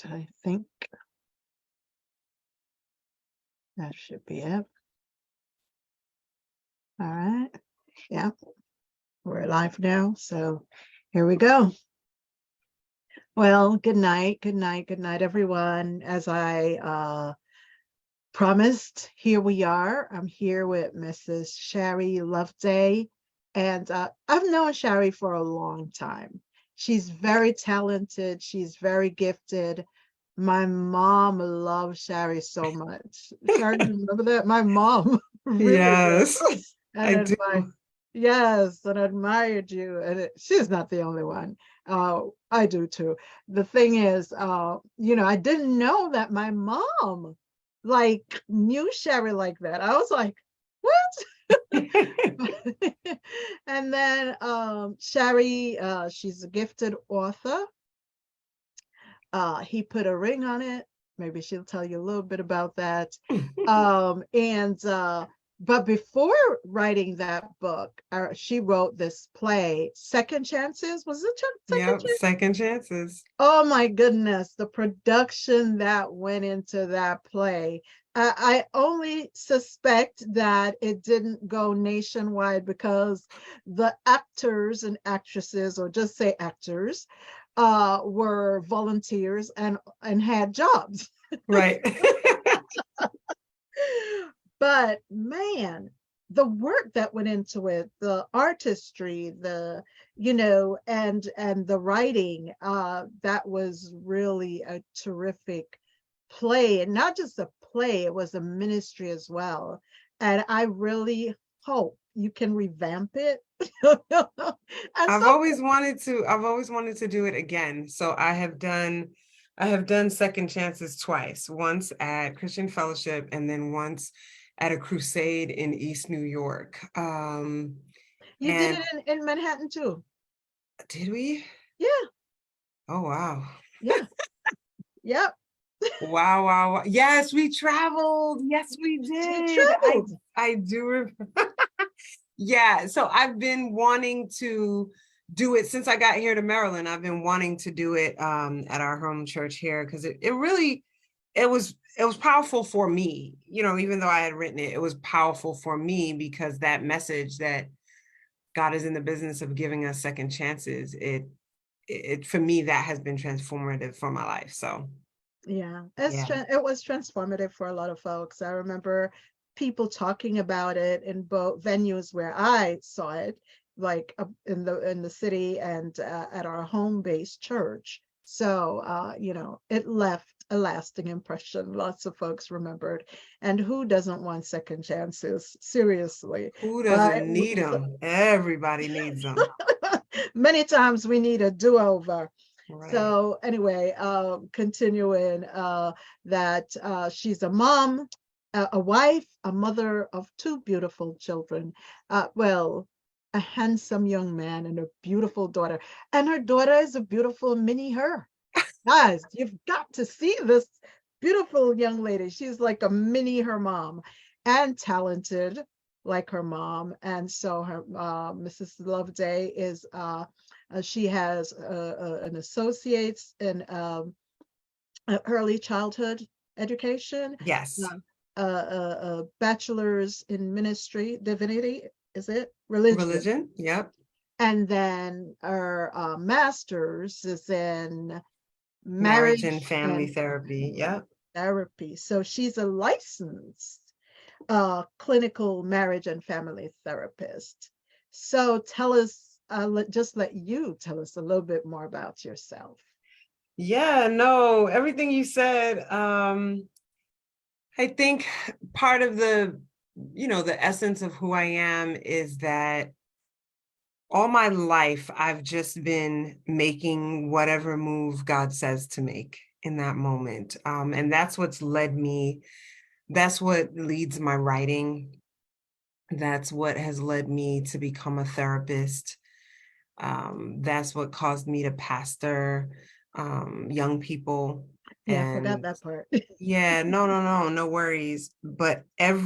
I think that should be it. All right. Yeah, we're live now. So here we go. Well, good night, good night, good night, everyone. As I promised, here we are. I'm here with Mrs. Shari Loveday. And I've known Shari for a long time. She's very talented. She's very gifted. My mom loves Shari so much. Shari, you remember that? My mom really did. Yes, And I do. yes, and admired you. And she's not the only one. I do too. The thing is, I didn't know that my mom knew Shari like that. I was like, what? And then Shari, she's a gifted author. He put a ring on it. Maybe she'll tell you a little bit about that. And but before writing that book, she wrote this play, Second Chances. Was it Second Yep, Chances? second chances. Oh my goodness, the production that went into that play. I only suspect that it didn't go nationwide because the actors and actresses, or just say actors, were volunteers and had jobs. Right. But man, the work that went into it, the artistry, and the writing, that was really a terrific play. And not just a play, it was a ministry as well. And I really hope you can revamp it. And I've some always wanted to do it again. So I have done second chances twice, once at Christian Fellowship and then once at a crusade in East New York. you did And it in Manhattan too. did we? Yeah, Oh, wow. yeah, yep. Wow, wow, wow. Yes, we traveled. Yes, we You did. traveled. I do remember. Yeah, so I've been wanting to do it since I got here to Maryland. I've been wanting to do it at our home church here because it really it was powerful for me. Even though I had written it, it was powerful for me because that message that God is in the business of giving us second chances, it for me that has been transformative for my life. So Yeah, yeah. it was transformative for a lot of folks. I remember people talking about it in both venues where I saw it, like in the city and at our home-based church. So it left a lasting impression. Lots of folks remembered, and who doesn't want second chances? Seriously, Who but doesn't need them? Everybody needs them. many times we need a do-over. Right. So anyway, continuing that she's a mom, a wife, a mother of two beautiful children. Well, a handsome young man and a beautiful daughter. And her daughter is a beautiful mini her. Guys, you've got to see this beautiful young lady. She's like a mini her mom and talented like her mom. And so her Mrs. Loveday is she has an associate's in early childhood education, Yes. a bachelor's in ministry, divinity, is it? Religion. Religion. Yep. And then her master's is in Marriage and marriage family and therapy. Yep. therapy. So she's a licensed clinical marriage and family therapist. So tell us, just let you tell us a little bit more about yourself. Yeah, no, everything you said, I think part of the essence of who I am is that all my life I've just been making whatever move God says to make in that moment. And that's what's led me, that's what leads my writing. That's what has led me to become a therapist. That's what caused me to pastor young people. Yeah, I forgot And that part. yeah, no worries. But a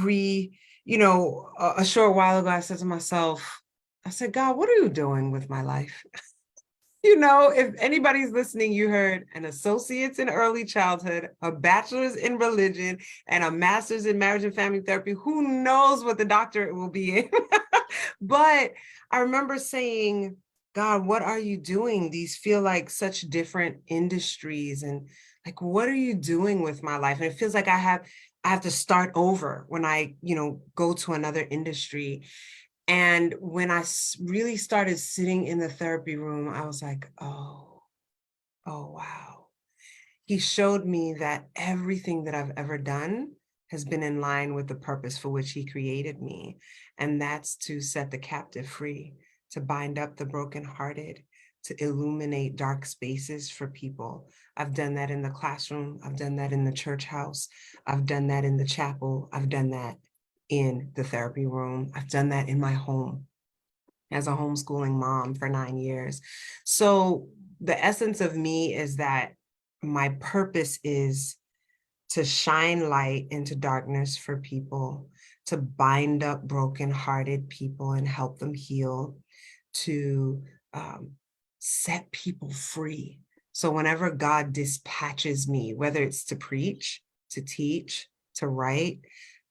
short while ago, I said to myself, I said, God, what are you doing with my life? if anybody's listening, you heard an associate's in early childhood, a bachelor's in religion, and a master's in marriage and family therapy. Who knows what the doctorate will be in? But I remember saying, God, what are you doing? These feel like such different industries. And like, what are you doing with my life? And it feels like I have to start over when I, go to another industry. And when I really started sitting in the therapy room, I was like, oh, wow. He showed me that everything that I've ever done has been in line with the purpose for which he created me. And that's to set the captive free, to bind up the brokenhearted, to illuminate dark spaces for people. I've done that in the classroom. I've done that in the church house. I've done that in the chapel. I've done that in the therapy room. I've done that in my home as a homeschooling mom for 9 years. So the essence of me is that my purpose is to shine light into darkness for people, to bind up brokenhearted people and help them heal, to set people free. So whenever God dispatches me, whether it's to preach, to teach, to write,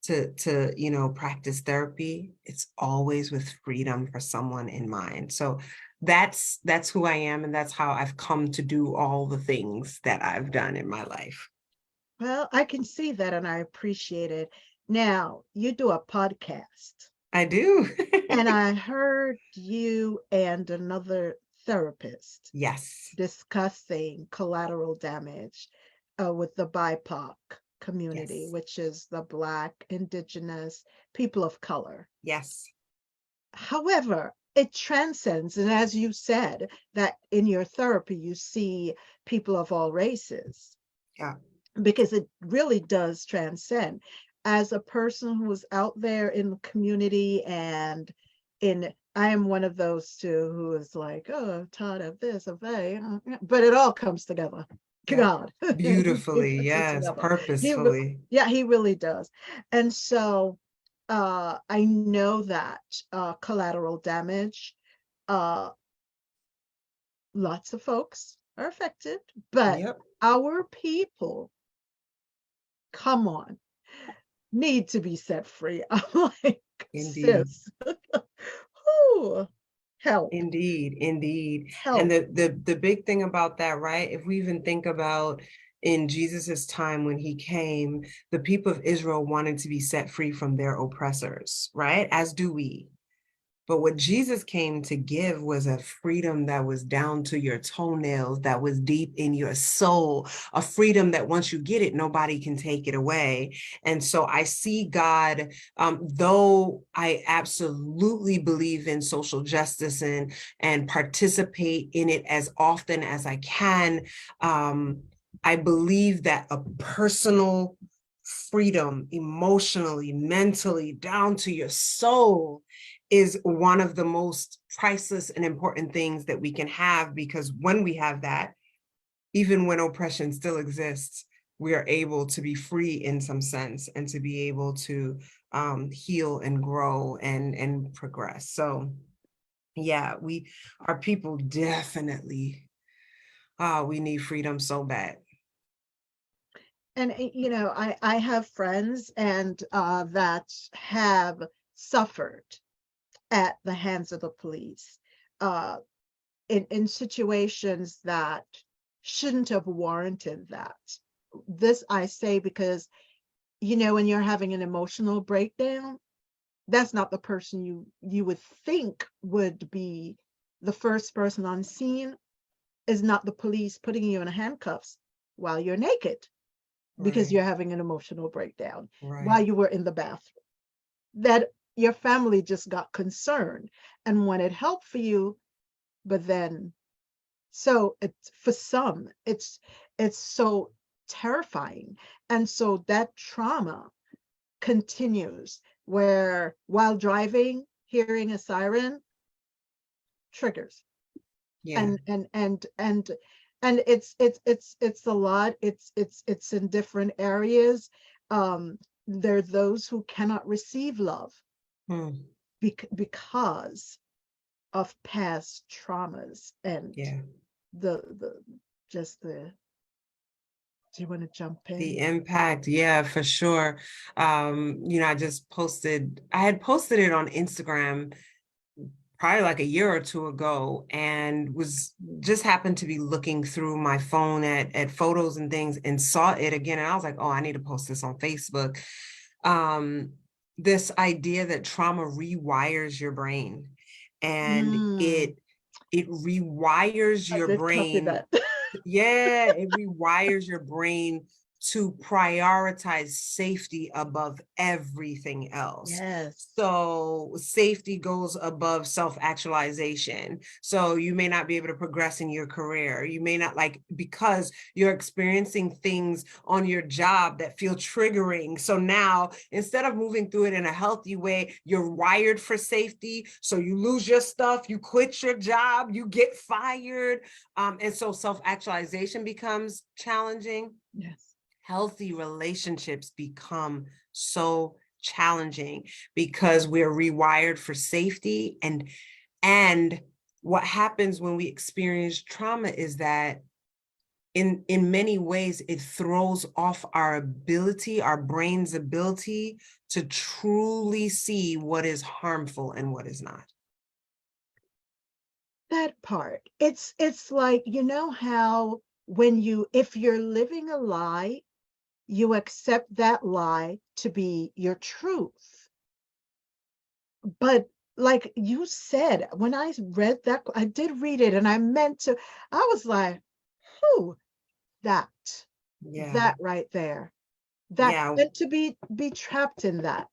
to practice therapy, it's always with freedom for someone in mind. So that's who I am, and that's how I've come to do all the things that I've done in my life. Well, I can see that and I appreciate it. Now, you do a podcast, I do. and I heard you and another therapist Yes. discussing collateral damage with the BIPOC community, Yes. which is the Black, Indigenous, people of color. Yes. However, it transcends, and as you said, that in your therapy, you see people of all races. Yeah. Because it really does transcend. As a person who is out there in the community and I am one of those too who is like, oh, I'm tired of this, of that, but it all comes together. Yeah. God, he Beautifully. puts it Yes. together. Purposefully. Yeah, he really does. And so I know that collateral damage, uh, lots of folks are affected, but Yep. our people, come on, need to be set free. I'm like, Indeed. sis, whew, help, Indeed. And help. the big thing about that, right? If we even think about in Jesus's time when he came, the people of Israel wanted to be set free from their oppressors, right? As do we. But what Jesus came to give was a freedom that was down to your toenails, that was deep in your soul, a freedom that once you get it, nobody can take it away. And so I see God, though I absolutely believe in social justice and participate in it as often as I can, I believe that a personal freedom, emotionally, mentally, down to your soul, is one of the most priceless and important things that we can have, because when we have that, even when oppression still exists, we are able to be free in some sense and to be able to heal and grow and progress. So yeah, our people definitely, we need freedom so bad. And I have friends and that have suffered at the hands of the police uh, in situations that shouldn't have warranted that. This I say because when you're having an emotional breakdown, that's not the person you would think would be the first person on scene, is not the police putting you in handcuffs while you're naked because Right, you're having an emotional breakdown, while right. you were in the bathroom. That your family just got concerned and wanted help for you, but then so it's for some it's so terrifying, and so that trauma continues where while driving, hearing a siren triggers. Yeah. And it's a lot. It's in different areas. There are those who cannot receive love because of past traumas, and Yeah. the just the do you want to jump The in? impact, yeah, for sure. I had posted it on Instagram probably like a year or two ago, and was just happened to be looking through my phone at photos and things and saw it again. And I was like, oh, I need to post this on Facebook. This idea that trauma rewires your brain, and Mm, it rewires I your did copy brain. that. Yeah, it rewires your brain to prioritize safety above everything else. Yes. So safety goes above self-actualization. So you may not be able to progress in your career. You may not, like, because you're experiencing things on your job that feel triggering. So now, instead of moving through it in a healthy way, you're wired for safety. So you lose your stuff, you quit your job, you get fired. And so self-actualization becomes challenging. Yes. Healthy relationships become so challenging because we're rewired for safety. And what happens when we experience trauma is that in many ways it throws off our brain's ability to truly see what is harmful and what is not. That part. It's like, you know how when if you're living a lie, you accept that lie to be your truth. But like you said, when I read that, I did read it and I meant to, I was like, who that, Yeah. that right there, that Yeah. meant to be trapped in that.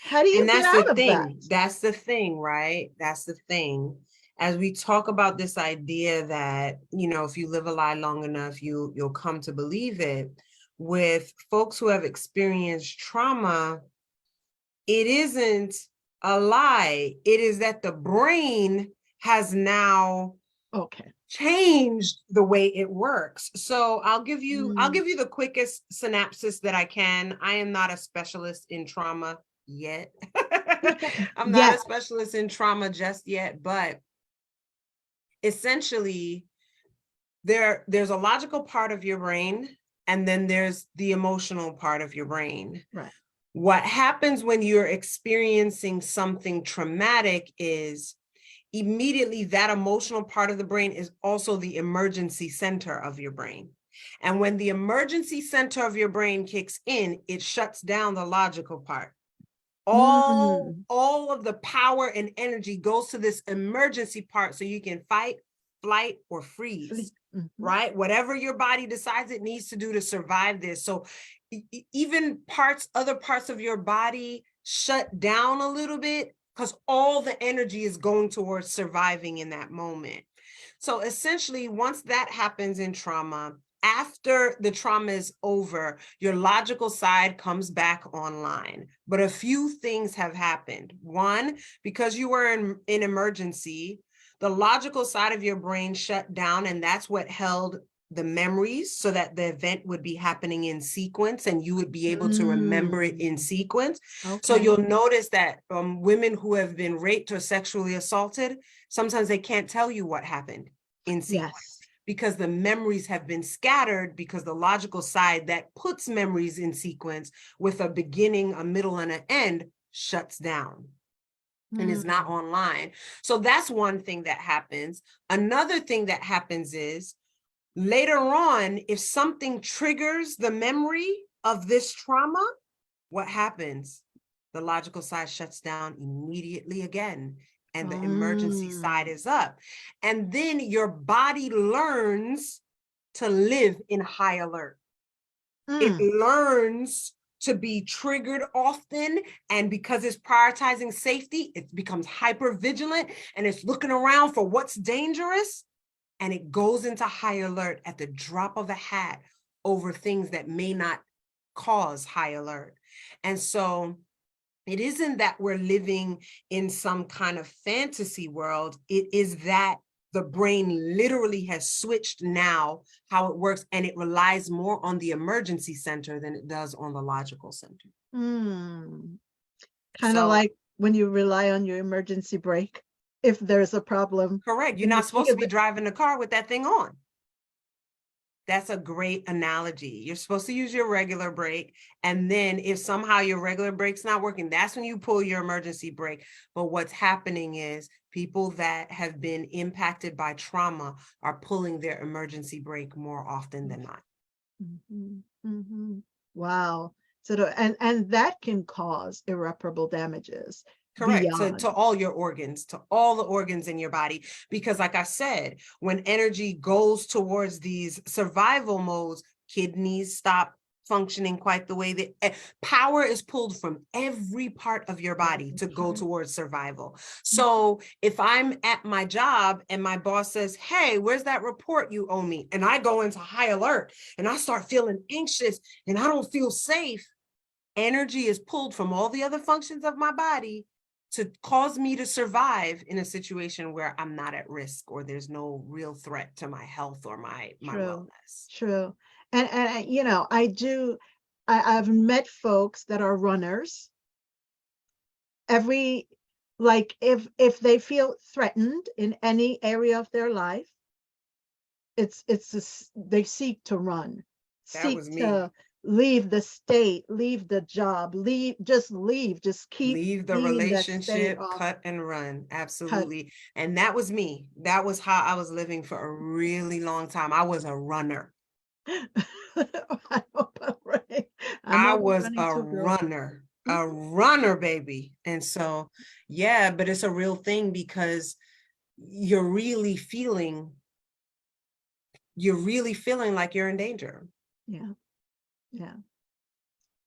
How do you And get that's the out of that? thing. That's the thing, right? That's the thing. As we talk about this idea that, if you live a lie long enough, you'll come to believe it. With folks who have experienced trauma, it isn't a lie. It is that the brain has now Okay. changed the way it works. So I'll give you Mm. the quickest synopsis that I can. I am not a specialist in trauma yet. I'm not Yeah. a specialist in trauma just yet, but essentially there's a logical part of your brain, and then there's the emotional part of your brain. Right. What happens when you're experiencing something traumatic is immediately that emotional part of the brain is also the emergency center of your brain. And when the emergency center of your brain kicks in, it shuts down the logical part. All Mm. of the power and energy goes to this emergency part so you can fight, flight, or freeze. Mm-hmm. Right? Whatever your body decides it needs to do to survive this. So even other parts of your body shut down a little bit because all the energy is going towards surviving in that moment. So essentially, once that happens in trauma, after the trauma is over, your logical side comes back online. But a few things have happened. One, because you were in emergency, the logical side of your brain shut down, and that's what held the memories so that the event would be happening in sequence and you would be able to remember it in sequence. So Okay. you'll notice that women who have been raped or sexually assaulted, sometimes they can't tell you what happened in sequence. Yes. Because the memories have been scattered, because the logical side that puts memories in sequence with a beginning, a middle, and an end shuts down and is not online. So that's one thing that happens. Another thing that happens is later on, if something triggers the memory of this trauma, what happens? The logical side shuts down immediately again, and the emergency side is up. And then your body learns to live in high alert. It learns to be triggered often, and because it's prioritizing safety, it becomes hyper vigilant and it's looking around for what's dangerous, and it goes into high alert at the drop of a hat over things that may not cause high alert. And so it isn't that we're living in some kind of fantasy world. It is that the brain literally has switched now how it works, and it relies more on the emergency center than it does on the logical center. Kind of So like when you rely on your emergency brake. if there's a problem Correct. You're in the not supposed to field. be driving the car with that thing on. That's a great analogy. You're supposed to use your regular brake. And then if somehow your regular brake's not working, that's when you pull your emergency brake. But what's happening is people that have been impacted by trauma are pulling their emergency brake more often than not. Mhm, mhm. Wow. So and that can cause irreparable damages Correct. To beyond. all your organs, to all the organs in your body. Because like I said, when energy goes towards these survival modes, kidneys stop functioning quite the way that power is pulled from every part of your body to go towards survival. So if I'm at my job and my boss says, hey, where's that report you owe me? And I go into high alert and I start feeling anxious and I don't feel safe, energy is pulled from all the other functions of my body to cause me to survive in a situation where I'm not at risk or there's no real threat to my health or my True, wellness. true. And you know, I've met folks that are runners. Every like if they feel threatened in any area of their life, it's just, they seek to run, That seek was me. to leave the state, leave the job, leave, just keep Leave the leaving that state relationship, off. cut and run. Cut. Absolutely. And that was me. That was how I was living for a really long time. I was a runner. I know about running. I know I about was running too, girl. a runner, baby. And so, yeah, but it's a real thing because you're really feeling like you're in danger. Yeah, yeah.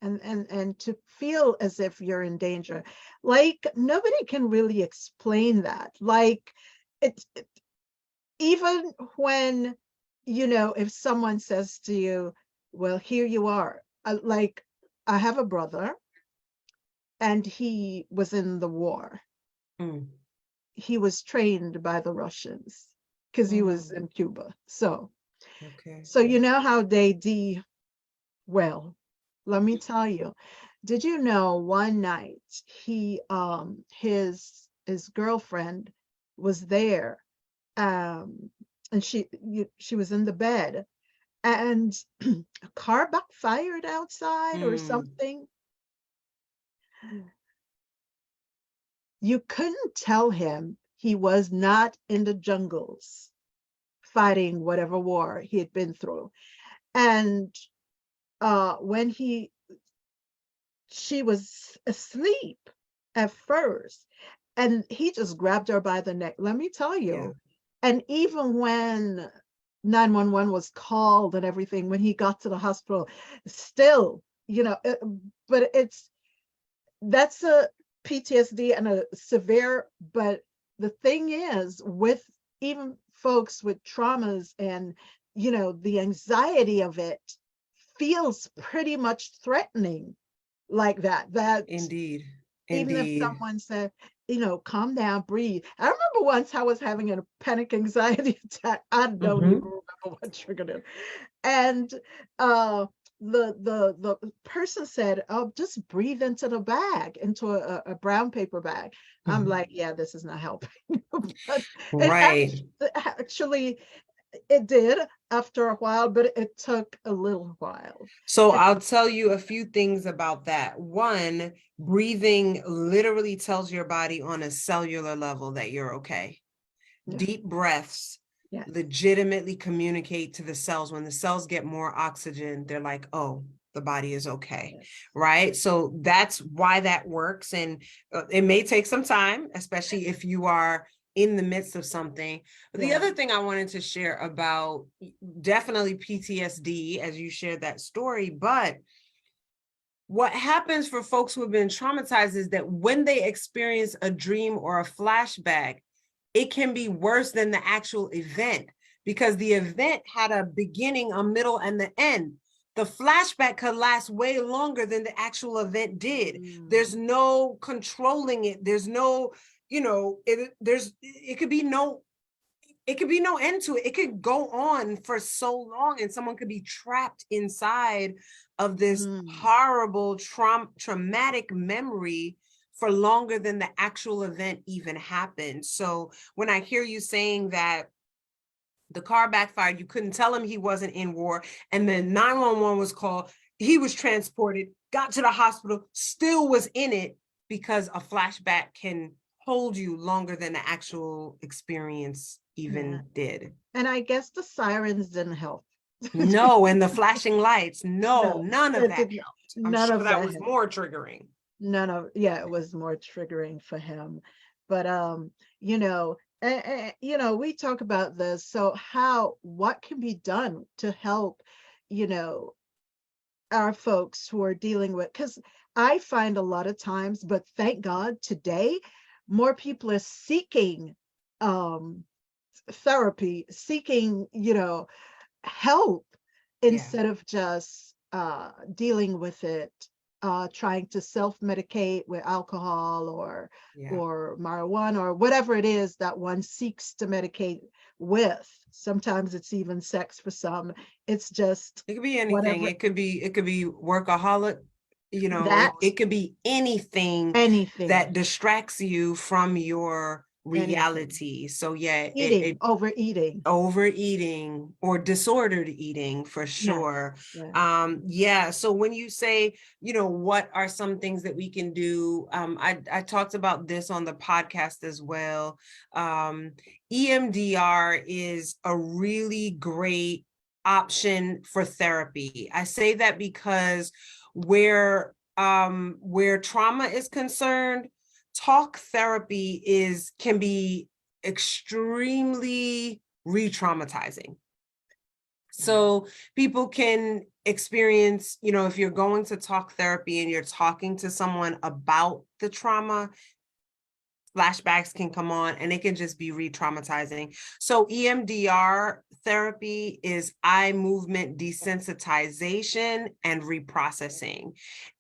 And to feel as if you're in danger, like nobody can really explain that. Like it even when, you know, if someone says to you, well, here you are. Like I have a brother and he was in the war. Mm. He was trained by the Russians because he was Mm. in Cuba. So Okay. you know how they well, let me tell you. Did you know one night he his girlfriend was there, um and she was in the bed, and a car backfired outside or Mm. something. You couldn't tell him he was not in the jungles fighting whatever war he had been through. And when she was asleep at first, and he just grabbed her by the neck. Let me tell Yeah. you. And even when 911 was called and everything, when he got to the hospital, still, you know, but that's a PTSD and a severe, but the thing is, with even folks with traumas and, you know, the anxiety of it feels pretty much threatening like that Indeed. even if Indeed. someone said, you know, calm down, breathe. I remember once I was having a panic anxiety attack. I don't even Mm-hmm. remember what triggered it. And uh the person said, oh, just breathe into the bag, into a brown paper bag. I'm Mm-hmm. like, yeah, this is not helping. But it Right. actually it did after a while, but it took a little while. So And I'll tell you a few things about that. One, breathing literally tells your body on a cellular level that you're okay. yeah, Deep breaths yeah, legitimately communicate to the cells. When the cells get more oxygen, they're like, oh, the body is okay, yes, right? So that's why that works. And it may take some time, especially if you are in the midst of something. But the yeah. other thing I wanted to share about definitely PTSD, as you shared that story, but what happens for folks who have been traumatized is that when they experience a dream or a flashback, it can be worse than the actual event because the event had a beginning, a middle, and the end. The flashback could last way longer than the actual event did. There's Mm. no controlling it. There's no, it could be no end to it. It could go on for so long and someone could be trapped inside of this Mm. horrible traumatic memory for longer than the actual event even happened. So when I hear you saying that the car backfired, you couldn't tell him he wasn't in war, and then 911 was called, he was transported, got to the hospital, still was in it, because a flashback can hold you longer than the actual experience even did. And I guess the sirens didn't help. No, and the flashing lights, no, No, none of it that didn't. helped. I'm None sure of that that was helped. more triggering. Yeah, it was more triggering for him. But you know, you know, we talk about this. So what can be done to help, you know, our folks who are dealing with, because I find a lot of times, but thank God today, more people are seeking um therapy, seeking, you know, help Yeah, instead of just dealing with it, trying to self-medicate with alcohol yeah. or marijuana or whatever it is that one seeks to medicate with. Sometimes it's even sex for some. It's just It could be anything. whatever It could be workaholic, that it could be anything anything, that distracts you from your anything. reality. So yeah, Eating, overeating. overeating or disordered eating for Yes, sure. yes. Yeah, so when you say, what are some things that we can do, I talked about this on the podcast as well. EMDR is a really great option for therapy. I say that because where trauma is concerned, talk therapy can be extremely re-traumatizing. So people can experience, if you're going to talk therapy and you're talking to someone about the trauma, flashbacks can come on and it can just be re-traumatizing. So EMDR therapy is eye movement desensitization and reprocessing.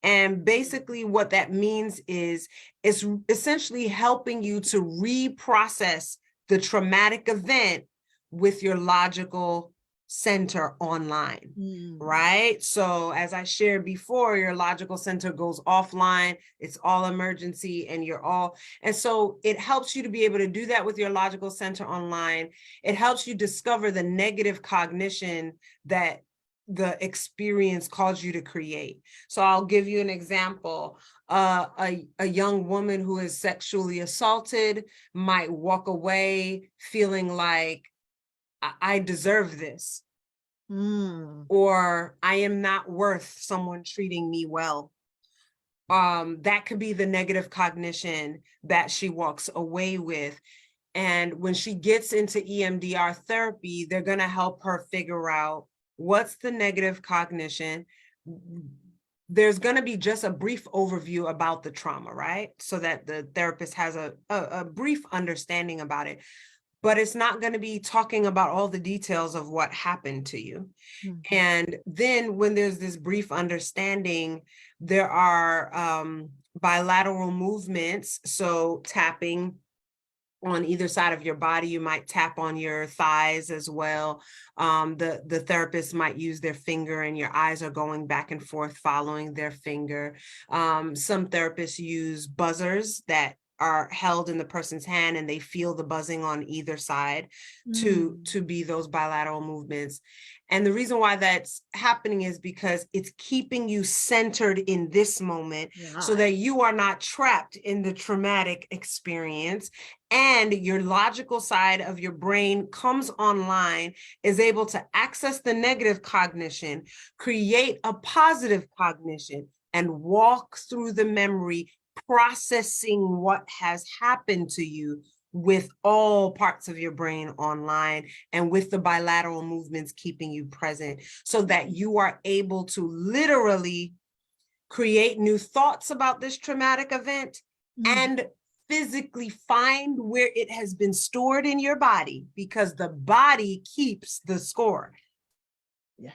And basically what that means is it's essentially helping you to reprocess the traumatic event with your logical center online. Right? So as I shared before, your logical center goes offline, it's all emergency, and so it helps you to be able to do that with your logical center online. It helps you discover the negative cognition that the experience caused you to create. So I'll give you an example. A young woman who is sexually assaulted might walk away feeling like, I deserve this, or I am not worth someone treating me well. That could be the negative cognition that she walks away with. And when she gets into EMDR therapy, they're going to help her figure out what's the negative cognition. There's going to be just a brief overview about the trauma, right? So that the therapist has a brief understanding about it. But it's not going to be talking about all the details of what happened to you. And then when there's this brief understanding, there are bilateral movements. So tapping on either side of your body, you might tap on your thighs as well. The therapist might use their finger and your eyes are going back and forth following their finger. Some therapists use buzzers that are held in the person's hand and they feel the buzzing on either side to be those bilateral movements. And the reason why that's happening is because it's keeping you centered in this moment so that you are not trapped in the traumatic experience, and your logical side of your brain comes online, is able to access the negative cognition, create a positive cognition, and walk through the memory, processing what has happened to you with all parts of your brain online and with the bilateral movements keeping you present, so that you are able to literally create new thoughts about this traumatic event and physically find where it has been stored in your body, because the body keeps the score. Yes.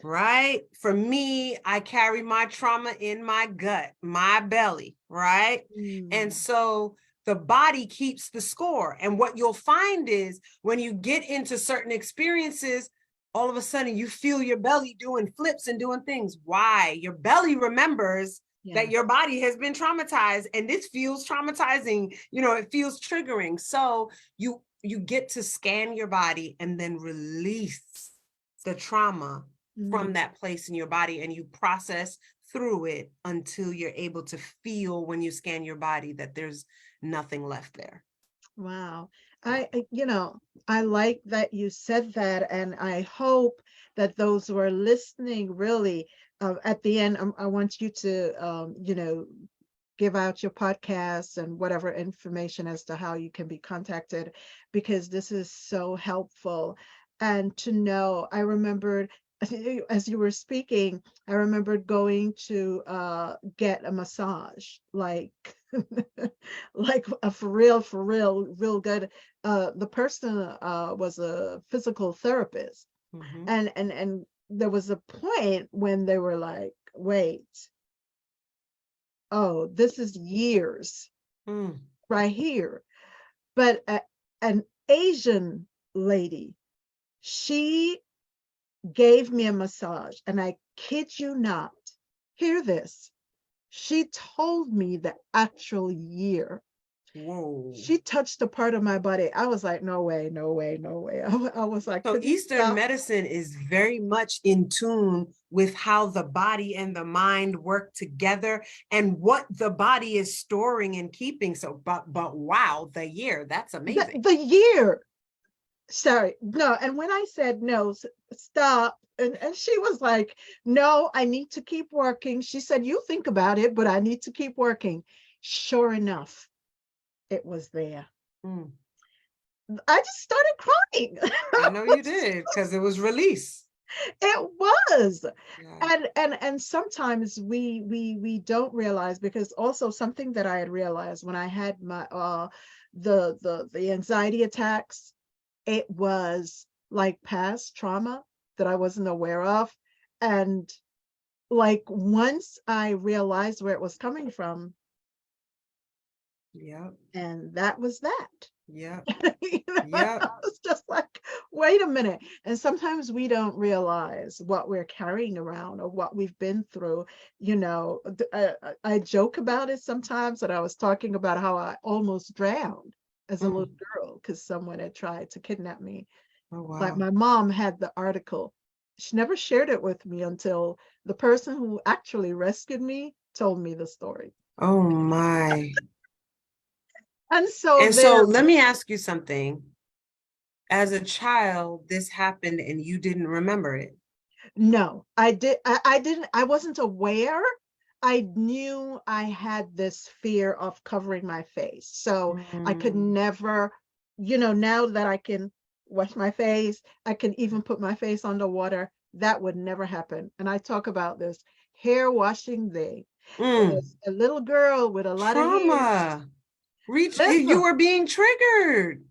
Right? For me, I carry my trauma in my gut, my belly, right? And so the body keeps the score. And what you'll find is when you get into certain experiences, all of a sudden you feel your belly doing flips and doing things. Why? Your belly remembers that Yes. your body has been traumatized, and this feels traumatizing, it feels triggering. So you get to scan your body and then release the trauma Mm. from that place in your body, and you process through it until you're able to feel, when you scan your body, that there's nothing left there. Wow. I like that you said that, and I hope that those who are listening really, at the end, I want you to, give out your podcasts and whatever information as to how you can be contacted, because this is so helpful. And to know, I remembered as you were speaking, I remembered going to get a massage, like like a for real good. The person was a physical therapist, Mm-hmm. and there was a point when they were like, wait, oh, this is years Mm. right here. But an Asian lady, she gave me a massage, and I kid you not, hear this. She told me the actual year. Whoa. She touched a part of my body. I was like, no way, no way, no way. I was like, So could you Eastern stop? medicine is very much in tune with how the body and the mind work together and what the body is storing and keeping. So, but wow, the year, that's amazing. The year. Sorry, no. And when I said no, stop. And she was like, no, I need to keep working. She said, you think about it, but I need to keep working. Sure enough, it was there. Mm. I just started crying. I know you did, because it was release. It was. Yeah. And sometimes we don't realize, because also something that I had realized when I had my the anxiety attacks, it was like past trauma that I wasn't aware of. And like once I realized where it was coming from, Yep. and that was that. Yep. I Yep. was just like, wait a minute. And sometimes we don't realize what we're carrying around or what we've been through. I joke about it sometimes, that I was talking about how I almost drowned as a little Mm. girl because someone had tried to kidnap me. Oh, Like wow. my mom had the article. She never shared it with me until the person who actually rescued me told me the story. Oh, my. And so And so there, let me ask you something. As a child, this happened and you didn't remember it. no, I didn't, I wasn't aware. I knew I had this fear of covering my face. So I could Mm. never, now that I can wash my face, I can even put my face underwater. That would never happen. And I talk about this hair washing day. Mm. As a little girl with a lot of hair. Trauma. You Listen, were being triggered.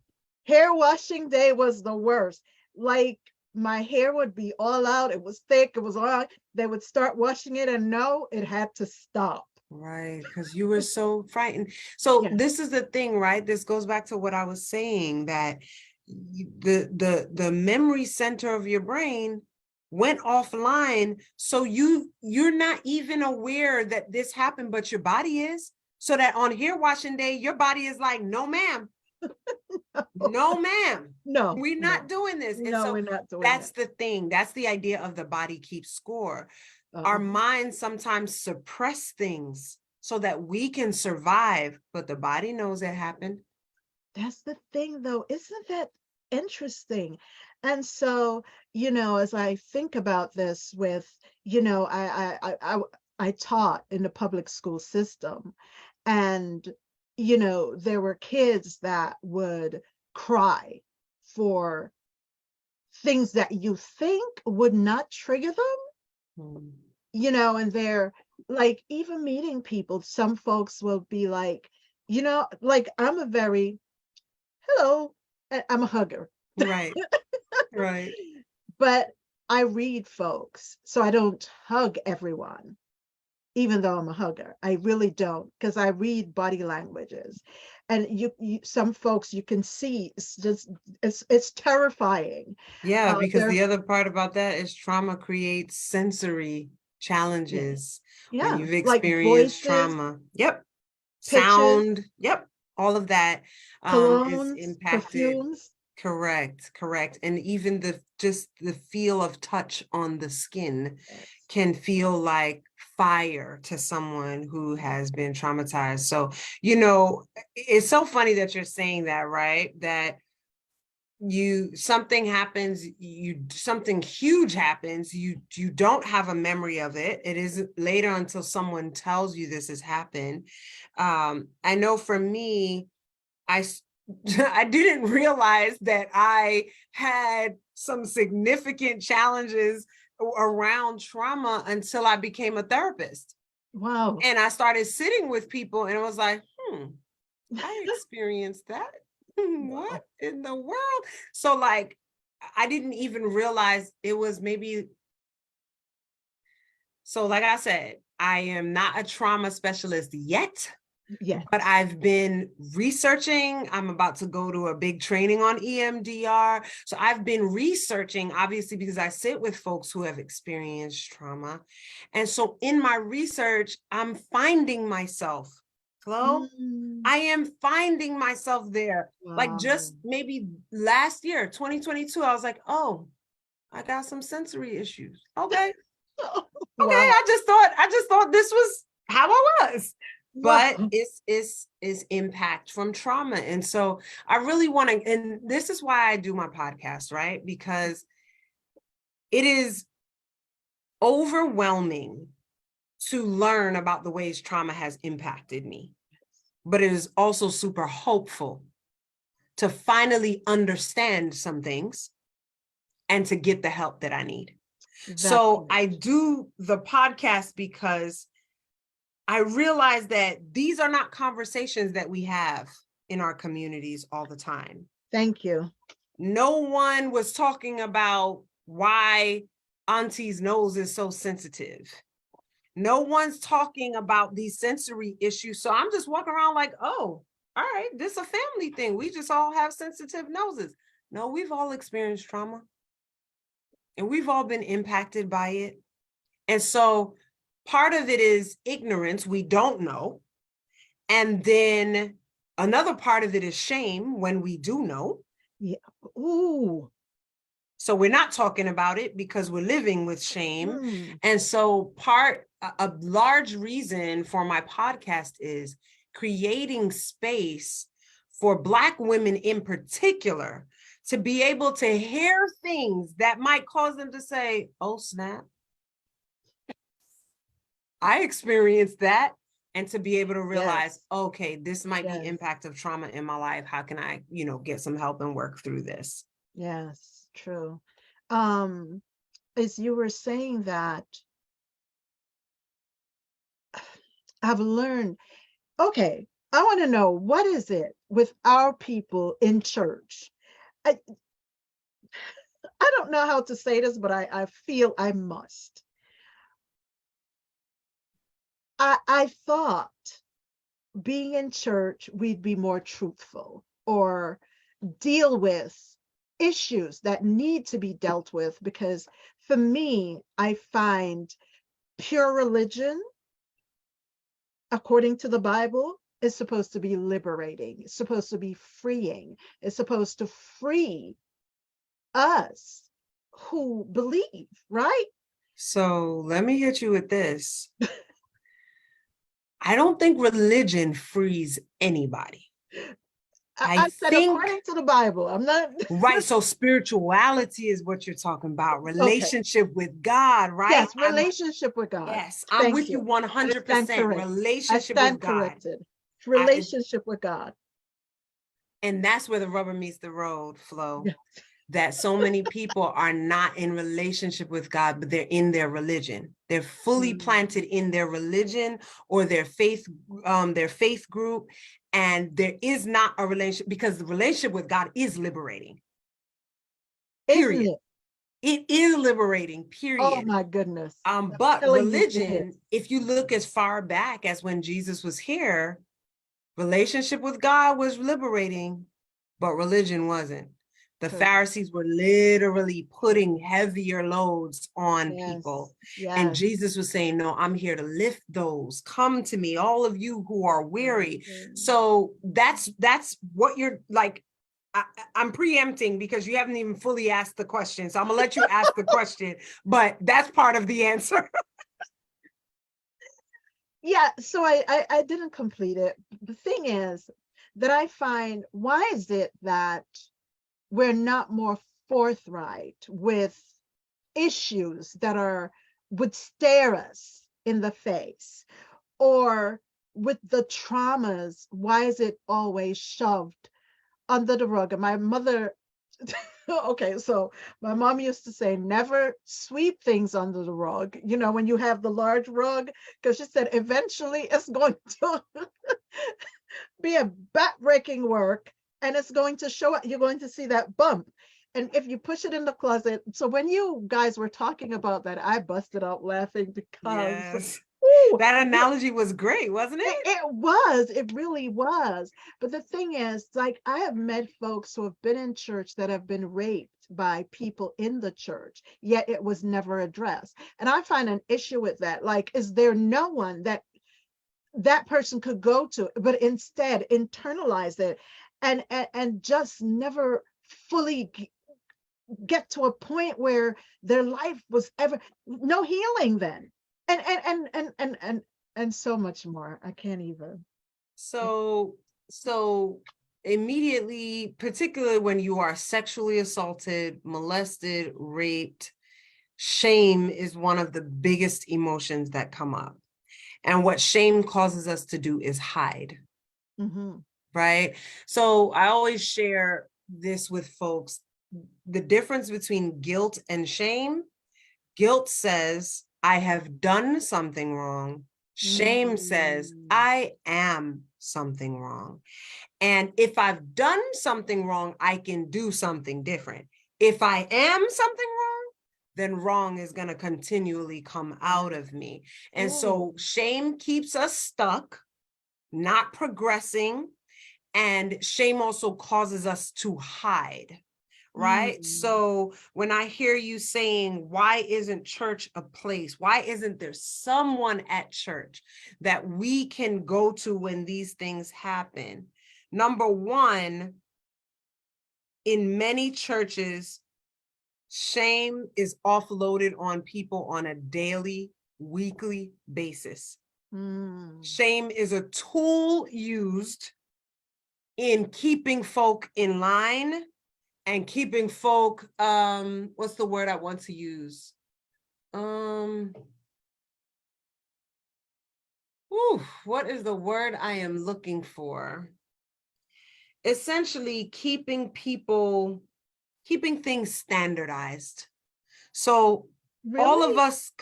hair washing day was the worst. Like my hair would be all out. It was thick. It was all out. They would start washing it, and no, it had to stop. Right, because you were so frightened. So Yeah. this is the thing, right? This goes back to what I was saying, that the memory center of your brain went offline. So you're not even aware that this happened, but your body is. So that on hair washing day, your body is like, no, ma'am, no, ma'am, No, we're not no, doing this. And no, so we're not doing that's that. the thing. That's the idea of the body keeps score. Our Uh-uh. minds sometimes suppress things so that we can survive, but the body knows it happened. That's the thing, though. Isn't that interesting? And so, as I think about this with, I taught in the public school system, and, there were kids that would cry for things that you think would not trigger them, Hmm. and they're like, even meeting people, some folks will be like, like I'm a very, hello, I'm a hugger. Right, right. But I read folks, so I don't hug everyone, even though I'm a hugger. I really don't, because I read body languages. And some folks you can see, it's terrifying. Yeah, because They're the other part about that is trauma creates sensory challenges, when Yeah, you've like experienced voices, trauma. Yep. pitches, Sound. Yep. All of that is colognes, impacted. perfumes. Correct, correct. And even just the feel of touch on the skin Yes. can feel like fire to someone who has been traumatized. So, it's so funny that you're saying that, right? That something happens, something huge happens, you don't have a memory of it. It isn't later until someone tells you this has happened. I know for me, I I didn't realize that I had some significant challenges around trauma until I became a therapist. Wow. And I started sitting with people and it was like, I experienced that. What Wow. in the world? So like, I didn't even realize it was maybe. So like I said, I am not a trauma specialist yet. Yes. But I've been researching. I'm about to go to a big training on EMDR. So I've been researching, obviously, because I sit with folks who have experienced trauma. And so in my research, I'm finding myself, Chloe, Mm, I am finding myself there. Like wow. just maybe last year, 2022, I was like, oh, I got some sensory issues. Okay. Okay, Wow. I just thought this was how I was. But Wow. it's impact from trauma. And so I really want to, and this is why I do my podcast, right? Because it is overwhelming to learn about the ways trauma has impacted me. But it is also super hopeful to finally understand some things and to get the help that I need. That's So I right. do the podcast because I realize that these are not conversations that we have in our communities all the time. Thank you. No one was talking about why Auntie's nose is so sensitive. No one's talking about these sensory issues. So I'm just walking around like, oh, all right, this is a family thing. We just all have sensitive noses. No, we've all experienced trauma and we've all been impacted by it. And so part of it is ignorance. We don't know. And then another part of it is shame when we do know. Yeah. Ooh. So we're not talking about it because we're living with shame. Mm. And so a large reason for my podcast is creating space for Black women in particular to be able to hear things that might cause them to say, oh, snap, I experienced that. And to be able to realize, Yes. okay, this might be Yes. impact of trauma in my life. How can I, get some help and work through this? Yes. True. Um, as you were saying that, I've learned, okay, I want to know what is it with our people in church? I, I don't know how to say this, but I feel I must. I thought being in church, we'd be more truthful or deal with issues that need to be dealt with. Because for me, I find pure religion, according to the Bible, is supposed to be liberating, it's supposed to be freeing, it's supposed to free us who believe, right? So let me hit you with this. I don't think religion frees anybody. I I said think, according to the Bible. I'm not. right, so spirituality is what you're talking about, Okay. relationship with God, right? Yes, relationship with God. Yes, I'm Thank with you you. I stand 100%, correct. I relationship with stand God. corrected. I, Relationship with God. and that's where the rubber meets the road, Flo. Yeah. That so many people are not in relationship with God, but they're in their religion. They're fully Mm. planted in their religion or their faith group. And there is not a relationship, because the relationship with God is liberating, Isn't period. it? It is liberating, Oh period. my goodness. I'm But telling you, it is. religion, if you look as far back as when Jesus was here, relationship with God was liberating, but religion wasn't. The True. Pharisees were literally putting heavier loads on Yes. people. And Yes. Jesus was saying, no, I'm here to lift those. Come to me, all of you who are weary. So that's what you're like. I'm preempting because you haven't even fully asked the question. So I'm gonna let you ask the question, but that's part of the answer. Yeah, so I didn't complete it. The thing is that I find, why is it that we're not more forthright with issues that would stare us in the face, or with the traumas? Why is it always shoved under the rug? And my mother, okay, so my mom used to say, never sweep things under the rug, when you have the large rug, because she said eventually it's going to be a back-breaking work, and it's going to show up. You're going to see that bump. And if you push it in the closet. So when you guys were talking about that, I busted out laughing because, Yes. ooh, That analogy was great, wasn't it? it really was. But the thing is, like, I have met folks who have been in church that have been raped by people in the church, yet it was never addressed. And I find an issue with that. Like, is there no one that person could go to, but instead internalize it, and just never fully get to a point where their life was ever no healing then, and so much more. I can't even. So immediately, particularly when you are sexually assaulted, molested, raped, shame is one of the biggest emotions that come up. And what shame causes us to do is hide, right? So I always share this with folks. The difference between guilt and shame: guilt says, I have done something wrong. Shame says, I am something wrong. And if I've done something wrong, I can do something different. If I am something wrong, then wrong is going to continually come out of me. And so shame keeps us stuck, not progressing. And shame also causes us to hide. Right? So when I hear you saying, why isn't church a place? Why isn't there someone at church that we can go to when these things happen? Number one, in many churches, shame is offloaded on people on a daily, weekly basis. Shame is a tool used in keeping folk in line and keeping folk, what's the word I want to use? What is the word I am looking for? Essentially keeping things standardized. So all of Really? us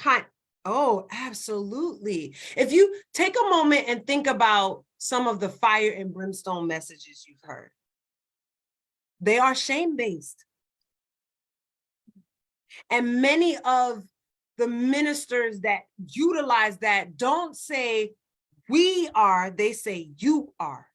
oh, absolutely. If you take a moment and think about some of the fire and brimstone messages you've heard, they are shame-based. And many of the ministers that utilize that don't say we are, they say you are.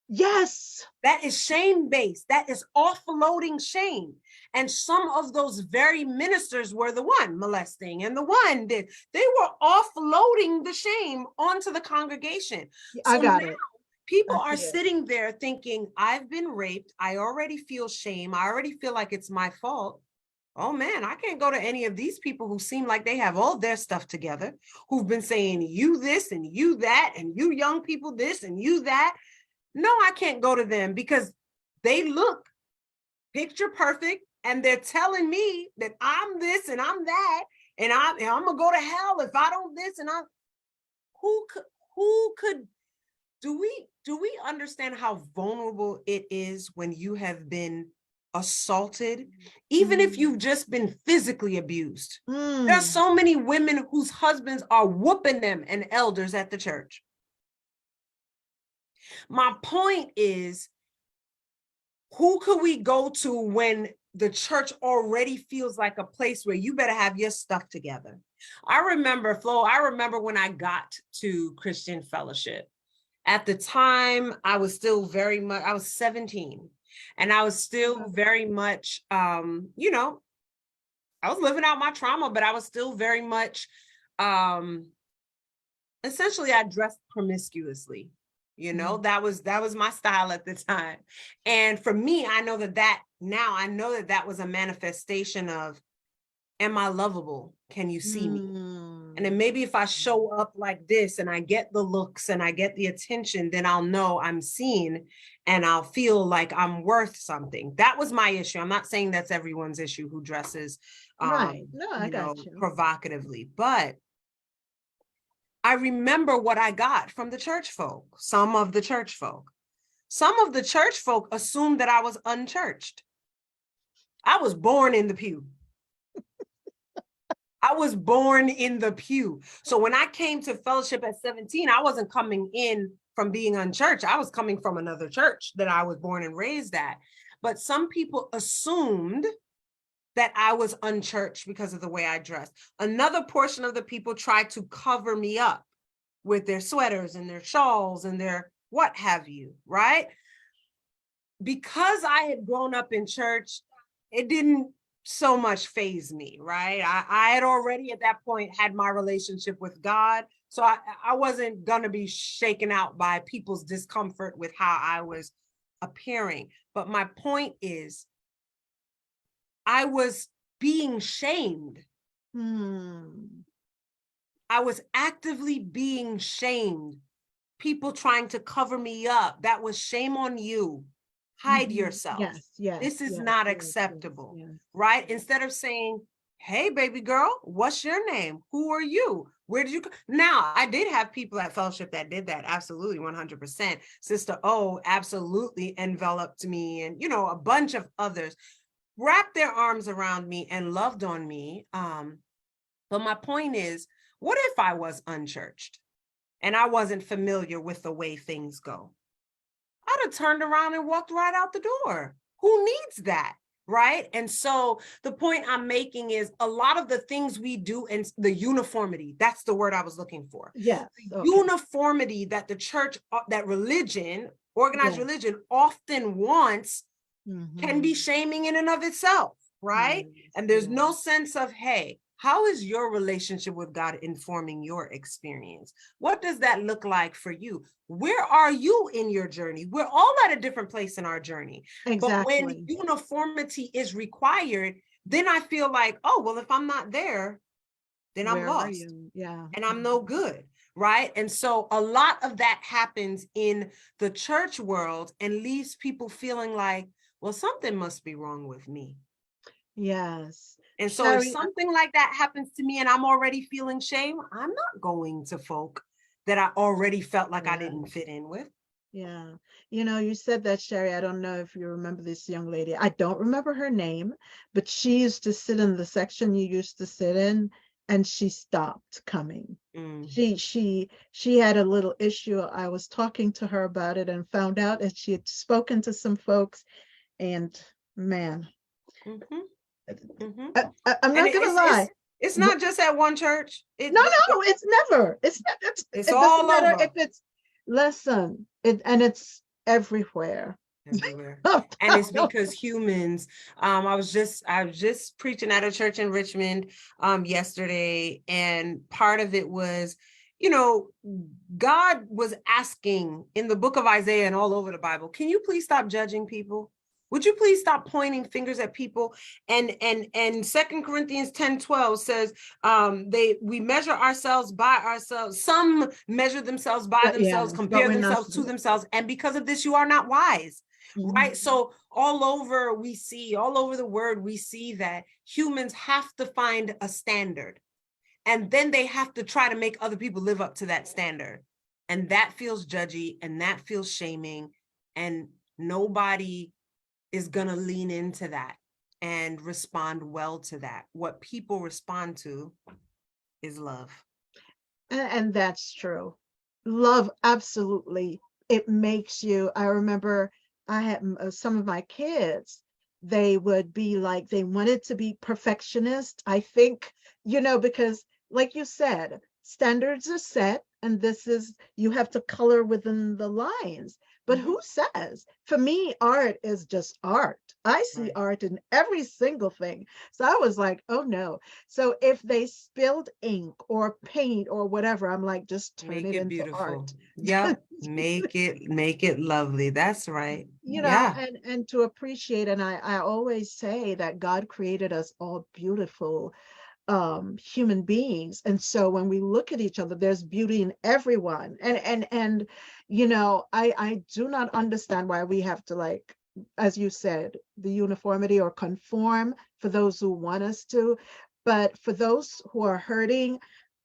Yes. That is shame-based. That is offloading shame. And some of those very ministers were the one molesting and the one did. They were offloading the shame onto the congregation. I So got now it. people I are see it. sitting there thinking, I've been raped. I already feel shame. I already feel like it's my fault. Oh man, I can't go to any of these people who seem like they have all their stuff together, who've been saying you this and you that, and you young people this and you that. No, I can't go to them because they look picture perfect and they're telling me that I'm this and I'm that, and I'm gonna go to hell if I don't this and I'm who could do we understand how vulnerable it is when you have been assaulted, even if you've just been physically abused? There are so many women whose husbands are whooping them and elders at the church. My point is, who could we go to when the church already feels like a place where you better have your stuff together? I remember, Flo, when I got to Christian Fellowship. At the time, I was still I was 17. And I was still very much, you know, I was living out my trauma, but I was still very much, essentially I dressed promiscuously. You know, that was my style at the time. And for me, I know that was a manifestation of, am I lovable? Can you see me? And then maybe if I show up like this and I get the looks and I get the attention, then I'll know I'm seen and I'll feel like I'm worth something. That was my issue. I'm not saying that's everyone's issue who dresses, Right. No, I got you. provocatively, but I remember what I got from the church folk, some of the church folk. Some of the church folk assumed that I was unchurched. I was born in the pew. I was born in the pew. So when I came to fellowship at 17, I wasn't coming in from being unchurched. I was coming from another church that I was born and raised at. But some people assumed that I was unchurched because of the way I dressed. Another portion of the people tried to cover me up with their sweaters and their shawls and their what have you, right? Because I had grown up in church, it didn't so much faze me, right? I had already at that point had my relationship with God. So I wasn't going to be shaken out by people's discomfort with how I was appearing. But my point is, I was being shamed. I was actively being shamed. People trying to cover me up. That was shame on you. Hide yourself. Yes. This is not acceptable, right? Instead of saying, hey, baby girl, what's your name? Who are you? Where did you go? Now, I did have people at fellowship that did that. Absolutely, 100%. Sister O absolutely enveloped me, and, you know, a bunch of others wrapped their arms around me and loved on me. But my point is, what if I was unchurched and I wasn't familiar with the way things go? I'd have turned around and walked right out the door. Who needs that? Right. And so the point I'm making is a lot of the things we do, and the uniformity, that's the word I was looking for. Yes. The uniformity that the church, that religion, organized religion often wants, can be shaming in and of itself. Right. And there's no sense of, hey, how is your relationship with God informing your experience? What does that look like for you? Where are you in your journey? We're all at a different place in our journey. But when uniformity is required, then I feel like, oh, well, if I'm not there, then I'm lost. And I'm no good. Right. And so a lot of that happens in the church world and leaves people feeling like, well, something must be wrong with me. Yes. And so if something like that happens to me and I'm already feeling shame, I'm not going to folk that I already felt like I didn't fit in with. Yeah. You know, you said that, Sherry. I don't know if you remember this young lady. I don't remember her name, but she used to sit in the section you used to sit in, and she stopped coming. She had a little issue. I was talking to her about it and found out that she had spoken to some folks, and man, I'm not gonna lie. It's not just at one church. No, it's never. It's all doesn't matter over. if it's, listen, it's everywhere. And it's because humans, I was just preaching at a church in Richmond yesterday, and part of it was, you know, God was asking in the book of Isaiah and all over the Bible, can you please stop judging people? Would you please stop pointing fingers at people? And 2 Corinthians 10:12 says, we measure ourselves by ourselves. Some measure themselves by themselves, compare themselves to themselves. And because of this, you are not wise. Right. So all over the word, we see that humans have to find a standard, and then they have to try to make other people live up to that standard. And that feels judgy, and that feels shaming, and nobody is going to lean into that and respond well to that. What people respond to is love. And that's true. Love, absolutely. It makes you, I remember I had some of my kids, they would be like, they wanted to be perfectionist. I think, you know, because like you said, standards are set, and you have to color within the lines. But who says? For me, art is just art. I see Right. art in every single thing. So I was like, oh no. So if they spilled ink or paint or whatever, I'm like, just turn Make it it into beautiful. art. Yep. Make it lovely. That's right. You know, Yeah. and to appreciate, and I always say that God created us all beautiful human beings, and so when we look at each other, there's beauty in everyone. And you know, I do not understand why we have to, like, as you said, the uniformity or conform for those who want us to, but for those who are hurting,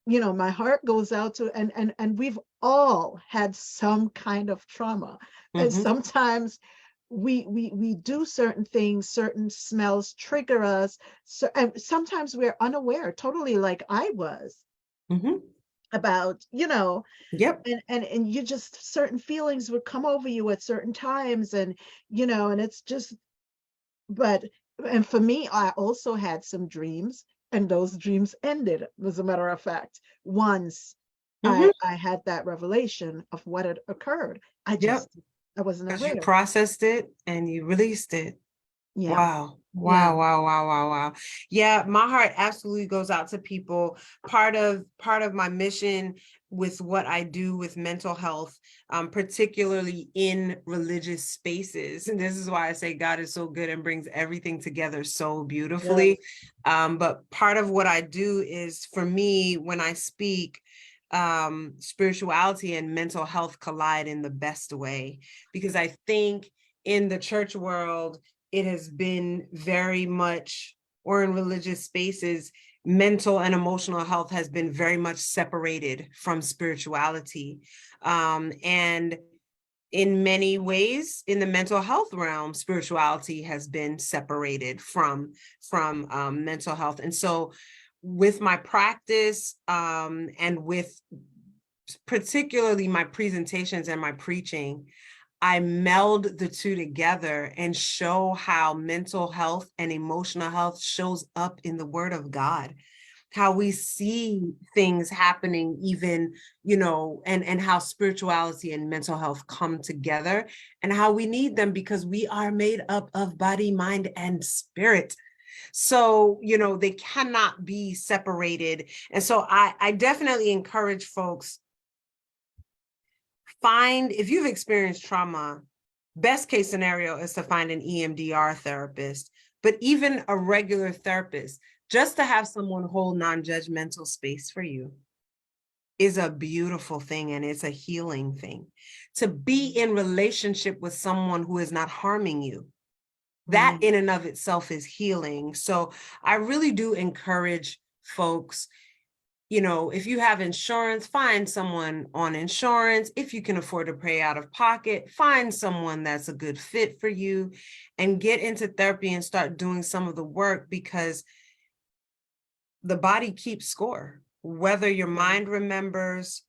you know, my heart goes out to, and we've all had some kind of trauma. And Mm-hmm. sometimes we do certain things, certain smells trigger us. So, and sometimes we're unaware, totally like I was, Mm-hmm. about, you know, Yep. and you just, certain feelings would come over you at certain times, and you know, and it's just, but, and for me, I also had some dreams, and those dreams ended, as a matter of fact, once Mm-hmm. I had that revelation of what had occurred. Yep. I wasn't Because you aware. processed it and you released it. Yeah. Wow. Yeah. Wow, wow, wow, wow, wow. Yeah, my heart absolutely goes out to people. Part of my mission with what I do with mental health, particularly in religious spaces. And this is why I say God is so good and brings everything together so beautifully. Yes. But part of what I do is, for me, when I speak, spirituality and mental health collide in the best way, because I think in the church world, it has been very much, or in religious spaces, mental and emotional health has been very much separated from spirituality. And in many ways, in the mental health realm, spirituality has been separated from mental health. And so with my practice, and with particularly my presentations and my preaching, I meld the two together and show how mental health and emotional health shows up in the Word of God, how we see things happening, even, and how spirituality and mental health come together, and how we need them because we are made up of body, mind, and spirit. So, they cannot be separated. And so I definitely encourage folks, if you've experienced trauma, best case scenario is to find an EMDR therapist, but even a regular therapist, just to have someone hold non-judgmental space for you, is a beautiful thing, and it's a healing thing. To be in relationship with someone who is not harming you, that in and of itself is healing. So I really do encourage folks, if you have insurance, find someone on insurance. If you can afford to pay out of pocket, find someone that's a good fit for you, and get into therapy and start doing some of the work, because the body keeps score. Whether your mind remembers,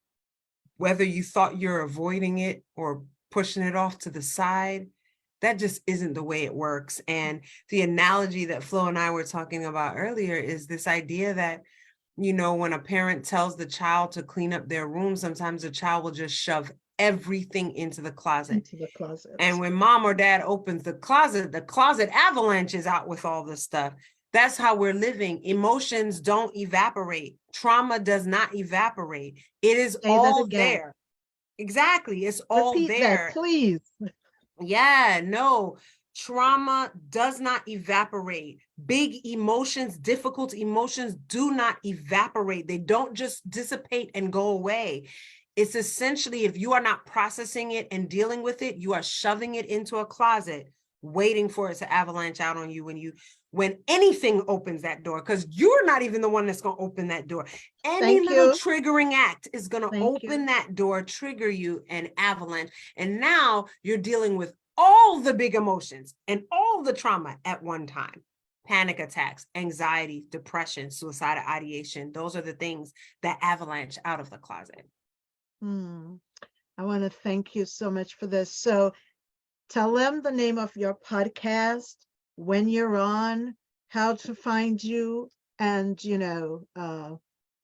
whether you thought you're avoiding it or pushing it off to the side, that just isn't the way it works. And the analogy that Flo and I were talking about earlier is this idea that, when a parent tells the child to clean up their room, sometimes the child will just shove everything into the closet. Into the closet. And when mom or dad opens the closet avalanches out with all this stuff. That's how we're living. Emotions don't evaporate. Trauma does not evaporate. It is Say that all again. there. Exactly. It's all Repeat that, there. please. Yeah, no, trauma does not evaporate. Big emotions, difficult emotions do not evaporate. They don't just dissipate and go away. It's essentially, if you are not processing it and dealing with it, you are shoving it into a closet, waiting for it to avalanche out on you when anything opens that door, because you're not even the one that's going to open that door. Any Thank little you. triggering act is going to Thank you. open that door, trigger you, and avalanche. And now you're dealing with all the big emotions and all the trauma at one time. Panic attacks, anxiety, depression, suicidal ideation. Those are the things that avalanche out of the closet. I want to thank you so much for this. So tell them the name of your podcast, when you're on, how to find you, and,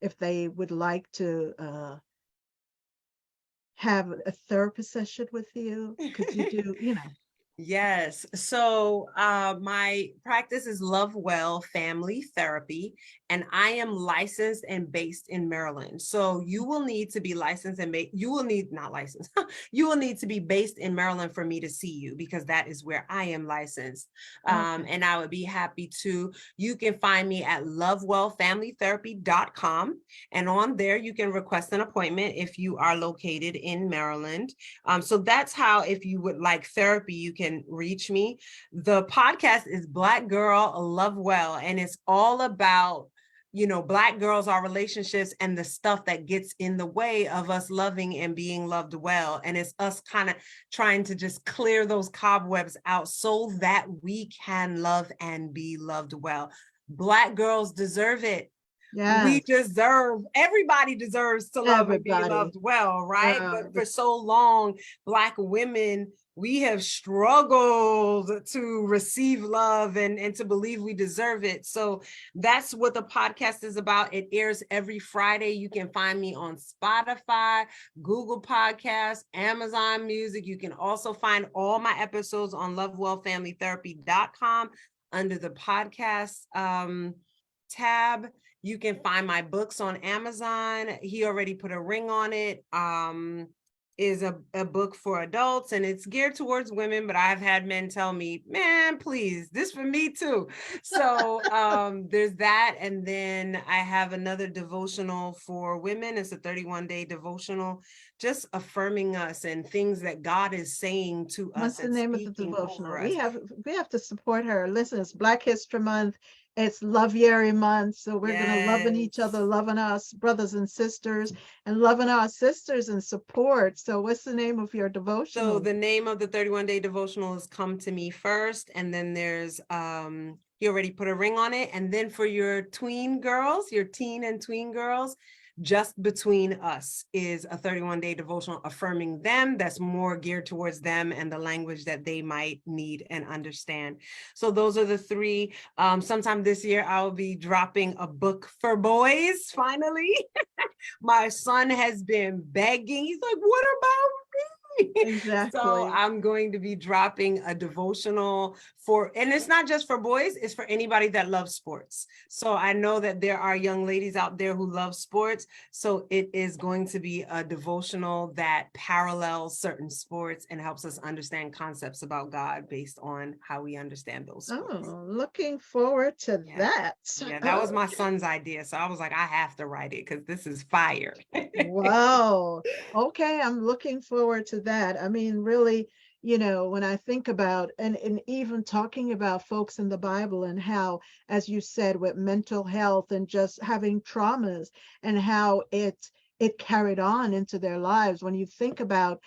if they would like to have a therapy session with you? Could you do, Yes. So my practice is Love Well Family Therapy, and I am licensed and based in Maryland. So you will need to be licensed and you will need not licensed. You will need to be based in Maryland for me to see you, because that is where I am licensed. Okay. And I would be happy to. You can find me at lovewellfamilytherapy.com, and on there you can request an appointment if you are located in Maryland. So that's how, if you would like therapy, you can reach me. The podcast is Black Girl Love Well, and it's all about, Black girls, our relationships, and the stuff that gets in the way of us loving and being loved well. And it's us kind of trying to just clear those cobwebs out so that we can love and be loved well. Black girls deserve it. We Yes. everybody deserves to love and be Everybody. loved well, right? Yeah. But for so long, Black women, we have struggled to receive love and to believe we deserve it. So that's what the podcast is about. It airs every Friday. You can find me on Spotify, Google Podcasts, Amazon Music. You can also find all my episodes on lovewellfamilytherapy.com under the podcast tab. You can find my books on Amazon. He Already Put a Ring on It is a book for adults, and it's geared towards women, but I've had men tell me, man, please, this for me too. So there's that. And then I have another devotional for women. It's a 31-day devotional, just affirming us and things that God is saying to us What's the and name of the speaking devotional? over We us. have to support her. Listen, it's Black History Month. It's Love Yeri Month. So we're gonna loving each Yes. other, loving us brothers and sisters, and loving our sisters and support. So what's the name of your So devotional? the name of the 31-day devotional is Come to Me First. And then there's He Already Put a Ring on It. And then for your tween girls, your teen and tween girls, Just Between Us is a 31-day devotional affirming them, that's more geared towards them and the language that they might need and understand. So those are the three. Sometime this year, I'll be dropping a book for boys, finally. My son has been begging. He's like, what about me? So Exactly. I'm going to be dropping a devotional and it's not just for boys, it's for anybody that loves sports. So I know that there are young ladies out there who love sports. So it is going to be a devotional that parallels certain sports and helps us understand concepts about God based on how we understand those sports. Oh, looking forward to that. Yeah, that was my son's idea. So I was like, I have to write it because this is fire. Wow. Okay, I'm looking forward to that. I mean, really, when I think about and even talking about folks in the Bible and how, as you said, with mental health and just having traumas and how it carried on into their lives. When you think about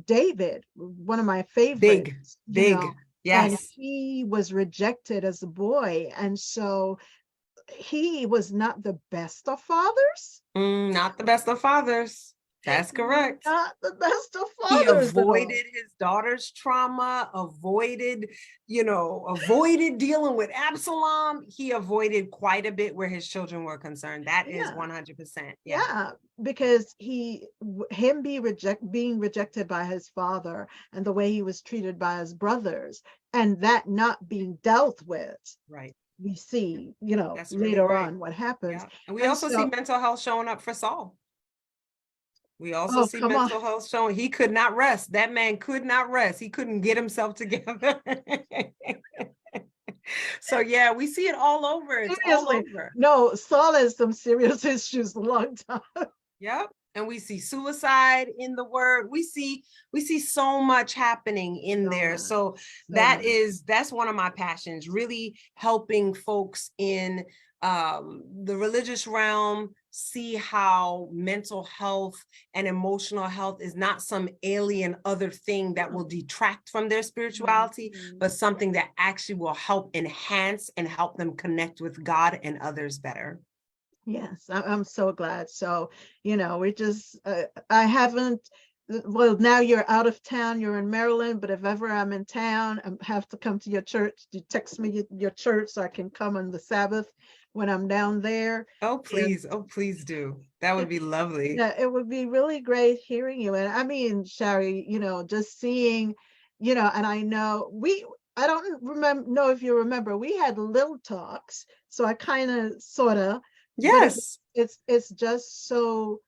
David, one of my Big, favorites, big. and Yes. he was rejected as a boy, and so he was not the best of fathers. Not the best of fathers. That's correct. Not the best of He fathers at all. avoided his daughter's trauma, avoided dealing with Absalom. He avoided quite a bit where his children were concerned. That is Yeah, 100%. Yeah. yeah, because him being rejected by his father and the way he was treated by his brothers, and that not being dealt with, Right. we see, That's really later right. on what happens. Yeah. And we And also see so, mental health showing up for Saul. We also oh, see come on. mental health showing. He could not rest. That man could not rest. He couldn't get himself together. So yeah, we see it all over. It's all Seriously, over. no, Saul has some serious issues a long time. Yep. And we see suicide in the word. We see so much happening in So there. much, So so much. that's one of my passions, really helping folks in the religious realm see how mental health and emotional health is not some alien other thing that will detract from their spirituality, but something that actually will help enhance and help them connect with God and others better. Yes, I'm so glad. So, we just, I haven't, well, now you're out of town, you're in Maryland, but if ever I'm in town, I have to come to your church. You text me your church so I can come on the Sabbath when I'm down there. Oh, please. Oh, please do. That would be lovely. Yeah, it would be really great hearing you. And I mean, Shari, just seeing, and I know I don't remember, know if you remember, we had little talks. So I kind of, sort of, but Yes. it's just so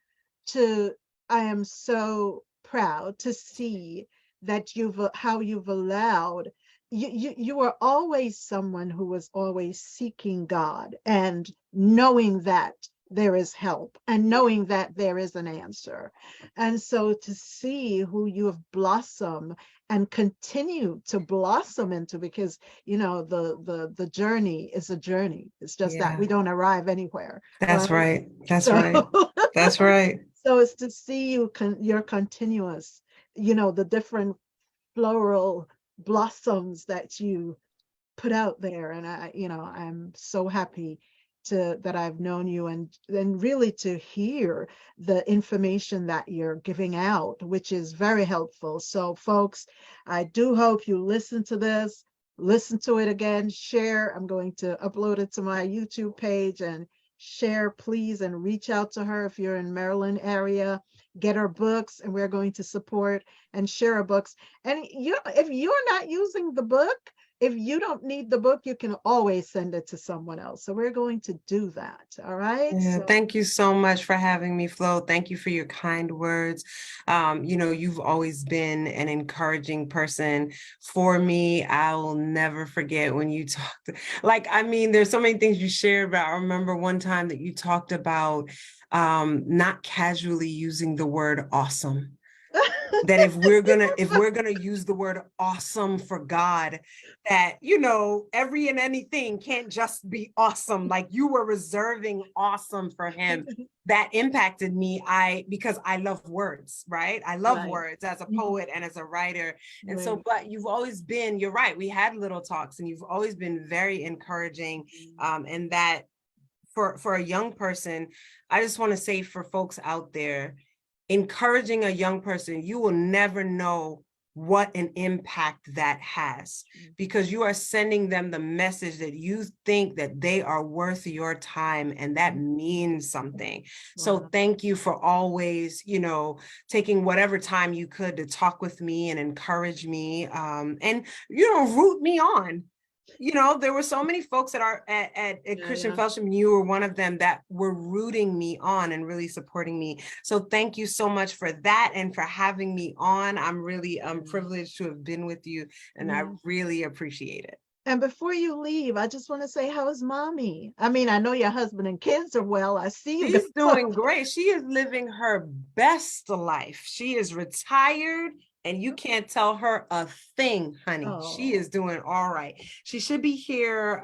to, I am so proud to see that how you've allowed, you were always someone who was always seeking God and knowing that there is help and knowing that there is an answer. And so to see who you have blossomed and continue to blossom into, because the journey is a journey. It's just that Yeah, we don't arrive anywhere, that's right? right. That's So right. That's right. so it's to see your continuous, the different floral blossoms that you put out there. And I'm so happy that I've known you, and really to hear the information that you're giving out, which is very helpful. So folks, I do hope you listen to it again, share. I'm going to upload it to my YouTube page, and share, please, and reach out to her if you're in Maryland area. Get her books, and we're going to support and share her books. And if you're not using the book, if you don't need the book, you can always send it to someone else. So we're going to do that. All right. Yeah, So thank you so much for having me, Flo. Thank you for your kind words. You've always been an encouraging person for me. I will never forget when you talked. There's so many things you shared, but I remember one time that you talked about not casually using the word awesome. That if we're gonna use the word awesome for God, that every and anything can't just be awesome. Like, you were reserving awesome for him. That impacted me. Because I love words, right? I love right. words as a Mhm. poet and as a writer. And so, Right. but you've always been, you're right, we had little talks, and you've always been very encouraging. And that for a young person, I just want to say, for folks out there, encouraging a young person, you will never know what an impact that has, because you are sending them the message that you think that they are worth your time, and that means something. So Wow. thank you for always, taking whatever time you could to talk with me and encourage me, and root me on. There were so many folks at Christian Yeah. Fellowship, and you were one of them, that were rooting me on and really supporting me. So thank you so much for that, and for having me on. I'm really privileged to have been with you, and I Yeah. really appreciate it. And before you leave, I just want to say, how is mommy? I mean, I know your husband and kids are well. I see you guys. She's doing great. She is living her best life. She is retired, and you can't tell her a thing, honey. She Oh, is doing all right. She should be here.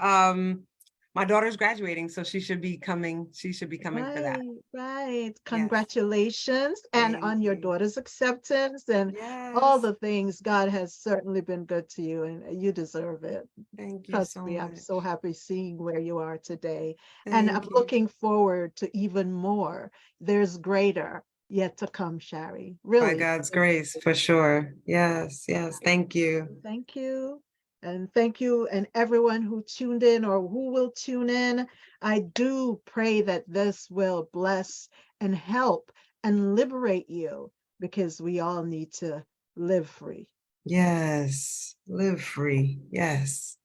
My daughter's graduating, so she should be coming. She should be coming for that. right, right. Yes. Congratulations. And Thank on your you. daughter's acceptance and all Yes. the things. God has certainly been good to you, and you deserve it. Thank you Trust so me, I'm so much. happy seeing where you are today. And I'm Thank you. looking forward to even more. There's greater yet to come, Shari. By Really. God's grace, for sure. Yes, yes. Thank you. Thank you. And thank you, and everyone who tuned in or who will tune in. I do pray that this will bless and help and liberate you, because we all need to live free. Yes. Live free. Yes.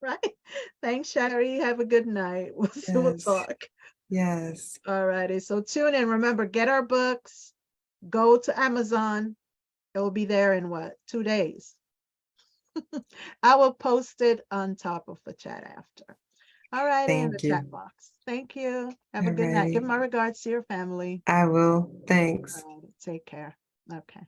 Right? Thanks, Shari. Have a good night. We'll Yes. talk. Yes. All righty. So tune in. Remember, get our books, go to Amazon. It will be there in what? 2 days. I will post it on top of the chat after. All righty, in the Thank you. chat box. Thank you. Have a All good night. Give righty. my regards to your family. I will. Thanks. All right, take care. Okay.